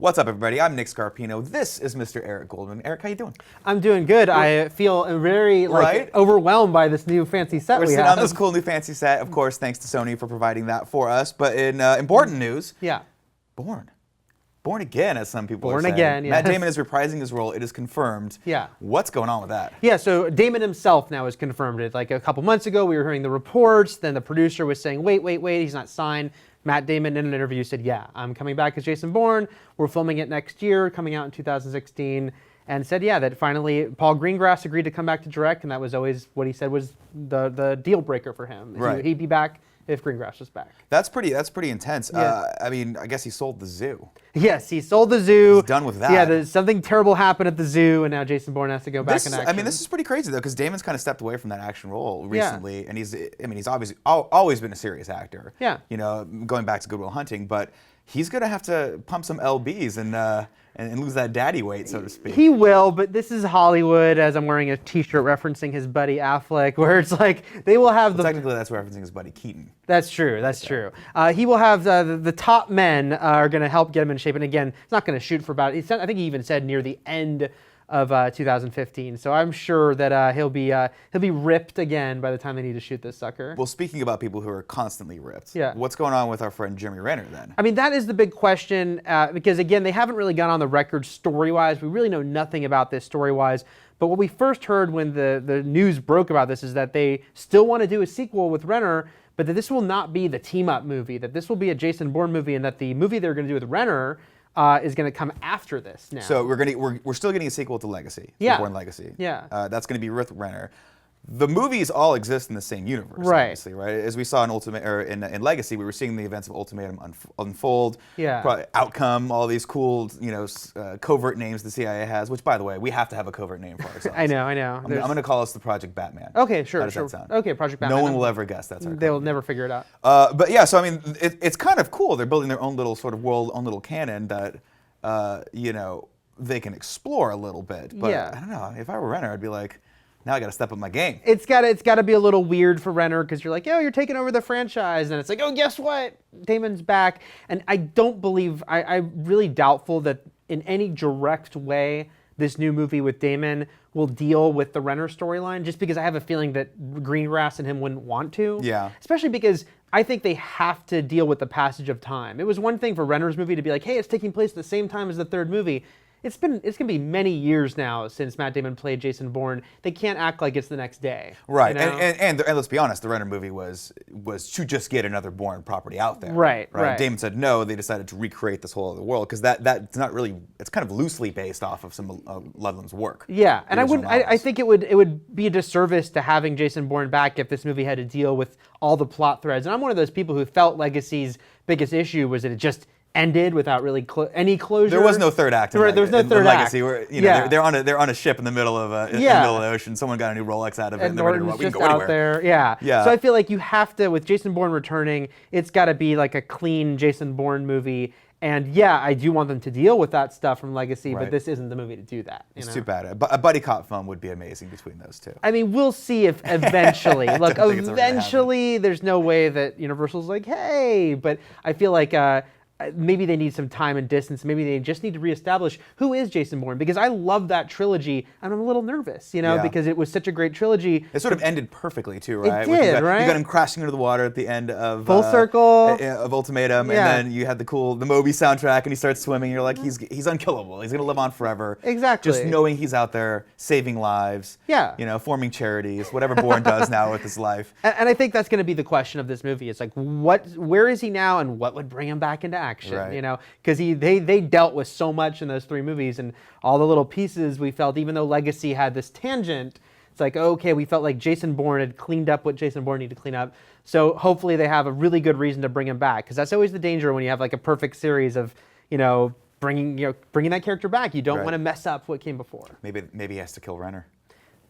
What's up, everybody? I'm Nick Scarpino. This is Mr. Eric Goldman. Eric, how you doing? I'm doing good. I feel very overwhelmed by this new fancy set we have. We're sitting on this cool new fancy set, of course, thanks to Sony for providing that for us. But in important news, Bourne again, as some people are saying. Bourne again, yes. Matt Damon is reprising his role. It is confirmed. Yeah. What's going on with that? Yeah, so Damon himself now has confirmed it. Like a couple months ago, we were hearing the reports. Then the producer was saying, wait, he's not signed. Matt Damon in an interview said, yeah, I'm coming back as Jason Bourne. We're filming it next year, coming out in 2016. And said, yeah, that finally Paul Greengrass agreed to come back to direct. And that was always what he said was the deal breaker for him. Right. He'd be back if Greengrass was back. That's pretty intense. Yeah. I mean, I guess he sold the zoo. Yes, he sold the zoo. He's done with that. Yeah, something terrible happened at the zoo, and now Jason Bourne has to go back in action. I mean, this is pretty crazy though, because Damon's kind of stepped away from that action role recently, and he's obviously always been a serious actor. Yeah. You know, going back to Good Will Hunting, but he's gonna have to pump some lbs and lose that daddy weight, so to speak. He will, but this is Hollywood, as I'm wearing a t-shirt referencing his buddy Affleck, where it's like, they will have Technically, that's referencing his buddy Keaton. That's true, true. He will have, the top men are going to help get him in shape, and again, it's not going to shoot for about, I think he even said near the end of 2015, so I'm sure that he'll be ripped again by the time they need to shoot this sucker. Well, speaking about people who are constantly ripped, yeah. What's going on with our friend Jeremy Renner then? I mean, that is the big question, because again, they haven't really gone on the record story-wise. We really know nothing about this story-wise, but what we first heard when the news broke about this is that they still want to do a sequel with Renner, but that this will not be the team-up movie, that this will be a Jason Bourne movie, and that the movie they're going to do with Renner is going to come after this now. So we're still getting a sequel to Legacy, yeah. Bourne Legacy. Yeah. That's going to be with Renner. The movies all exist in the same universe, right. Obviously, right? As we saw in Legacy, we were seeing the events of Ultimatum unfold. Yeah. Outcome, all these cool, covert names the CIA has. Which, by the way, we have to have a covert name for ourselves. I know. I'm going to call us the Project Batman. Okay, sure. How does that sound? Okay, Project Batman. No one will ever guess that's our. They'll never figure it out. But yeah, so I mean, it's kind of cool. They're building their own little sort of world, own little canon that. They can explore a little bit, but yeah. I don't know. If I were Renner, I'd be like, now I got to step up my game. It's got to be a little weird for Renner because you're like, oh, you're taking over the franchise, and it's like, oh, guess what? Damon's back, and I don't believe. I'm really doubtful that in any direct way this new movie with Damon will deal with the Renner storyline, just because I have a feeling that Greengrass and him wouldn't want to. Yeah. Especially because I think they have to deal with the passage of time. It was one thing for Renner's movie to be like, hey, it's taking place at the same time as the third movie. It's going to be many years now since Matt Damon played Jason Bourne. They can't act like it's the next day. Right, you know? and let's be honest, the Renner movie was to just get another Bourne property out there. Right. Damon said no. They decided to recreate this whole other world because that's not really. It's kind of loosely based off of some of Ludlum's work. Yeah, and I think it would be a disservice to having Jason Bourne back if this movie had to deal with all the plot threads. And I'm one of those people who felt Legacy's biggest issue was that it just ended without really any closure. There was no third act. There was no third act. Legacy, where they're on a ship in the middle of the ocean. Someone got a new Rolex out of it, and they're ready to roll. We can go anywhere. Out there. Yeah. So I feel like you have to, with Jason Bourne returning, it's got to be like a clean Jason Bourne movie. And yeah, I do want them to deal with that stuff from Legacy, but this isn't the movie to do that. It's too bad. A buddy cop film would be amazing between those two. I mean, we'll see if eventually. Look, eventually, there's no way that Universal's like, hey, but I feel like maybe they need some time and distance. Maybe they just need to reestablish who is Jason Bourne, because I love that trilogy, and I'm a little nervous, because it was such a great trilogy. It sort of ended perfectly too, right? It did, right? You got him crashing into the water at the end of Full Circle of Ultimatum, and then you had the Moby soundtrack, and he starts swimming. You're like, he's unkillable. He's gonna live on forever. Exactly. Just knowing he's out there saving lives. Yeah. Forming charities, whatever Bourne does now with his life. And I think that's going to be the question of this movie. It's like, where is he now, and what would bring him back into action? Right. Because they dealt with so much in those three movies, and all the little pieces we felt, even though Legacy had this tangent, it's like, okay, we felt like Jason Bourne had cleaned up what Jason Bourne needed to clean up. So hopefully they have a really good reason to bring him back, because that's always the danger when you have like a perfect series of, bringing that character back. You don't want to mess up what came before. Maybe he has to kill Renner.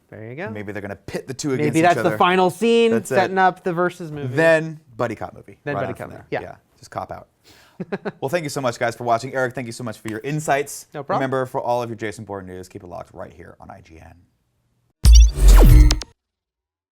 There you go. Maybe they're going to pit the two against each Maybe that's other. the final scene, setting up the versus movie. Then buddy cop movie. Then right buddy cop movie. Yeah. Just cop out. Well, thank you so much, guys, for watching. Eric, thank you so much for your insights. No problem. Remember, for all of your Jason Bourne news, keep it locked right here on IGN.